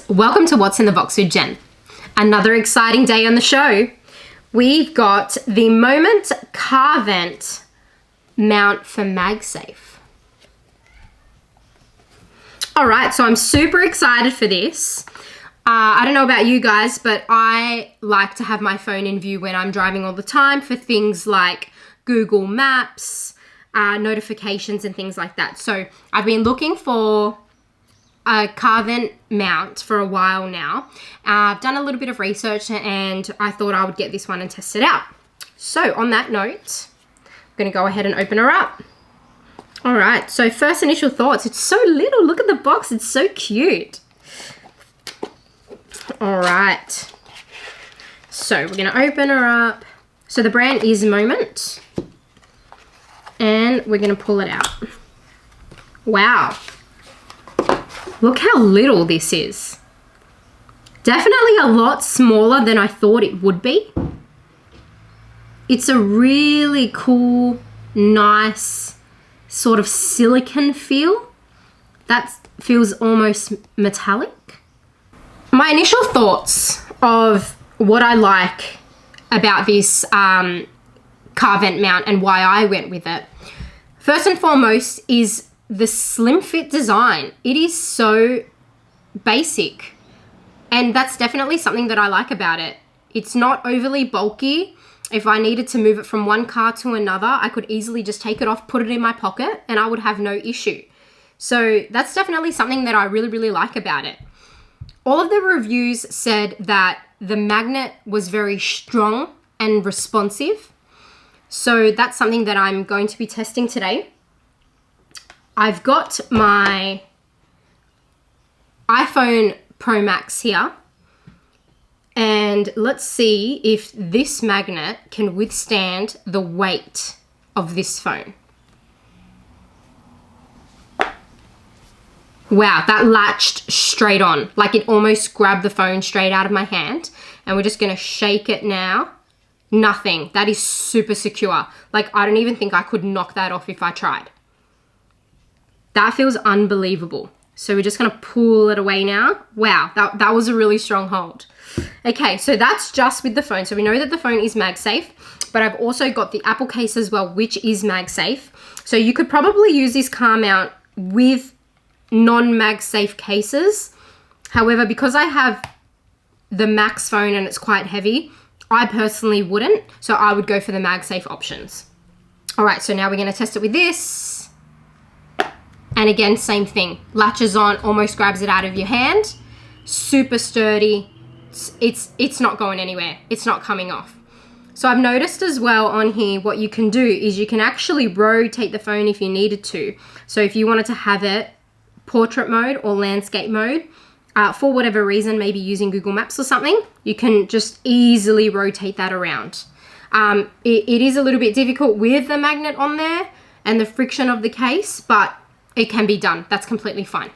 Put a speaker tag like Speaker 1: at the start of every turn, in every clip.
Speaker 1: welcome to What's in the Box with Jen. Another exciting day on the show. We've got the Moment car vent mount for MagSafe. All right, so I'm super excited for this. I don't know about you guys, but I like to have my phone in view when I'm driving all the time for things like Google Maps, notifications and things like that. So I've been looking for a car vent mount for a while now. I've done a little bit of research and I thought I would get this one and test it out. So on that note, I'm going to go ahead and open her up. All right, so first initial thoughts. It's so little. Look at the box. It's so cute. All right. So we're going to open her up. So the brand is Moment. And we're going to pull it out. Wow. Look how little this is. Definitely a lot smaller than I thought it would be. It's a really cool, nice sort of silicone feel. That feels almost metallic. My initial thoughts of what I like about this car vent mount and why I went with it. First and foremost is the slim fit design. It is so basic, and that's definitely something that I like about it. It's not overly bulky. If I needed to move it from one car to another, I could easily just take it off, put it in my pocket, and I would have no issue. So that's definitely something that I really like about it. All of the reviews said that the magnet was very strong and responsive. So that's something that I'm going to be testing today. I've got my iPhone Pro Max here, and let's see if this magnet can withstand the weight of this phone. Wow, that latched straight on. Like it almost grabbed the phone straight out of my hand. And we're just gonna shake it now. Nothing. That is super secure. Like I don't even think I could knock that off if I tried. That feels unbelievable. So we're just gonna pull it away now. Wow, that was a really strong hold. Okay, so that's just with the phone. So we know that the phone is MagSafe, but I've also got the Apple case as well, which is MagSafe. So you could probably use this car mount with non-MagSafe cases. However, because I have the Max phone and it's quite heavy, I personally wouldn't. So I would go for the MagSafe options. All right, so now we're gonna test it with this. And again, same thing. Latches on, almost grabs it out of your hand. Super sturdy. It's not going anywhere. It's not coming off. So I've noticed as well on here, what you can do is you can actually rotate the phone if you needed to. So if you wanted to have it portrait mode or landscape mode, for whatever reason, maybe using Google Maps or something, you can just easily rotate that around. It is a little bit difficult with the magnet on there and the friction of the case, but it can be done. That's completely fine.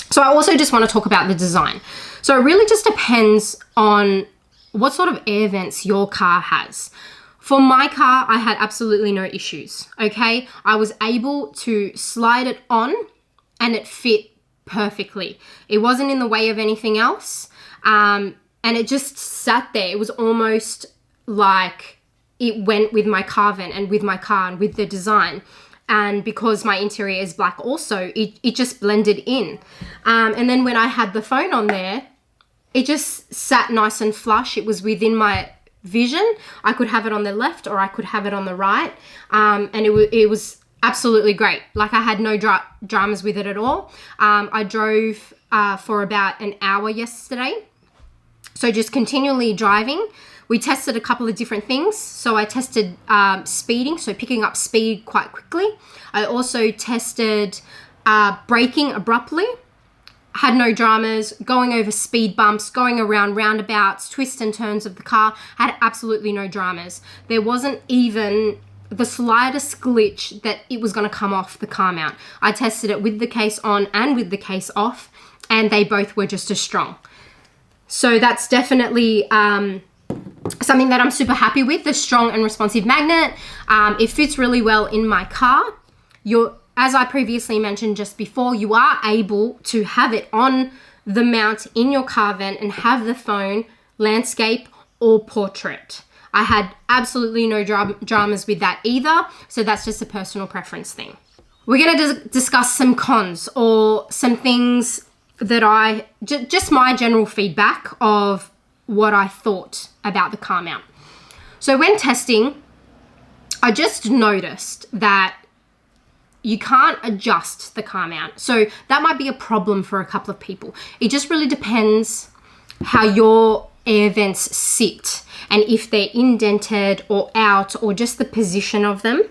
Speaker 1: So I also just want to talk about the design. So it really just depends on what sort of air vents your car has. For my car, I had absolutely no issues, okay? I was able to slide it on and it fit perfectly. It wasn't in the way of anything else. And it just sat there. It was almost like it went with my car vent and with my car and with the design. And because my interior is black also, it just blended in. And then when I had the phone on there, it just sat nice and flush. It was within my vision. I could have it on the left or I could have it on the right. And it was absolutely great. Like I had no dramas with it at all. I drove for about an hour yesterday. So just continually driving. We tested a couple of different things. So I tested speeding, so picking up speed quite quickly. I also tested braking abruptly. Had no dramas, going over speed bumps, going around roundabouts, twists and turns of the car. Had absolutely no dramas. There wasn't even the slightest glitch that it was going to come off the car mount. I tested it with the case on and with the case off, and they both were just as strong. So that's definitely something that I'm super happy with, the strong and responsive magnet. It fits really well in my car. As I previously mentioned just before, you are able to have it on the mount in your car vent and have the phone landscape or portrait. I had absolutely no dramas with that either, so that's just a personal preference thing. We're going to discuss some cons or some things that just my general feedback of what I thought about the car mount. So when testing, I just noticed that you can't adjust the car mount. So that might be a problem for a couple of people. It just really depends how your air vents sit and if they're indented or out or just the position of them.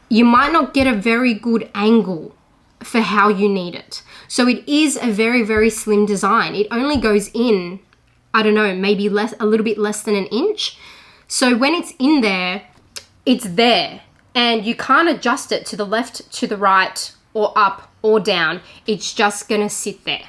Speaker 1: You might not get a very good angle for how you need it. So it is a very, very slim design. It only goes in, I don't know, maybe a little bit less than an inch. So when it's in there, it's there. And you can't adjust it to the left, to the right, or up or down. It's just gonna sit there,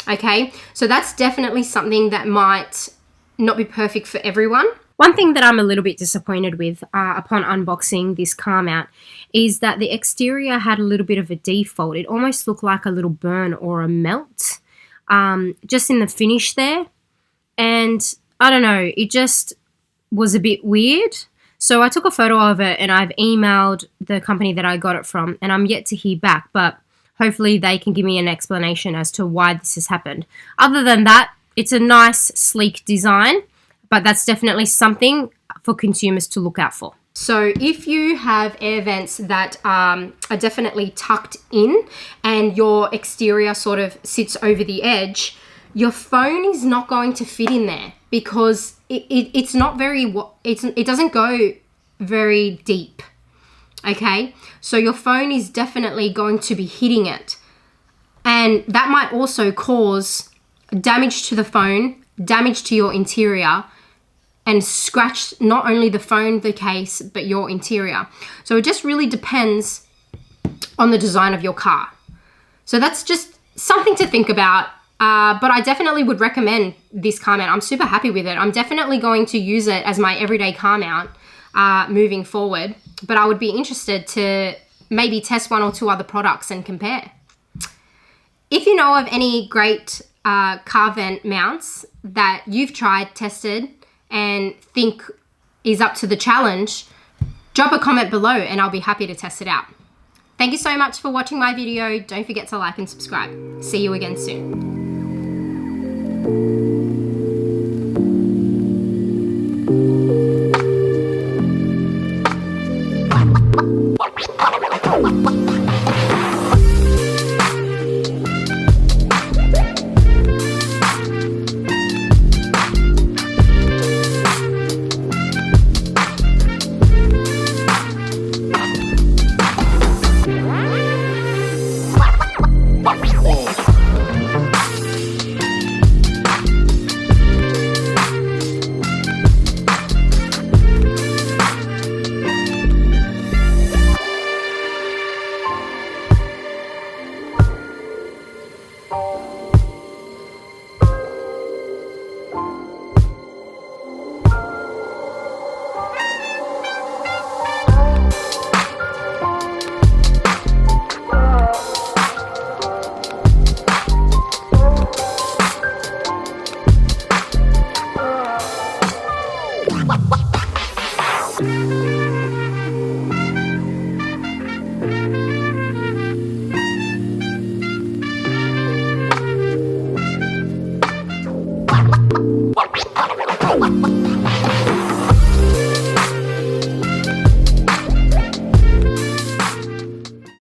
Speaker 1: okay? So that's definitely something that might not be perfect for everyone. One thing that I'm a little bit disappointed with upon unboxing this car mount is that the exterior had a little bit of a default. It almost looked like a little burn or a melt just in the finish there. And I don't know, it just was a bit weird. So I took a photo of it and I've emailed the company that I got it from, and I'm yet to hear back, but hopefully they can give me an explanation as to why this has happened. Other than that, it's a nice, sleek design, but that's definitely something for consumers to look out for. So if you have air vents that are definitely tucked in and your exterior sort of sits over the edge, your phone is not going to fit in there because it's not very, it doesn't go very deep, okay? So your phone is definitely going to be hitting it. And that might also cause damage to the phone, damage to your interior, and scratch not only the phone, the case, but your interior. So it just really depends on the design of your car. So that's just something to think about. But I definitely would recommend this car mount. I'm super happy with it. I'm definitely going to use it as my everyday car mount moving forward. But I would be interested to maybe test one or two other products and compare. If you know of any great car vent mounts that you've tried, tested, and think is up to the challenge, drop a comment below and I'll be happy to test it out. Thank you so much for watching my video. Don't forget to like and subscribe. See you again soon.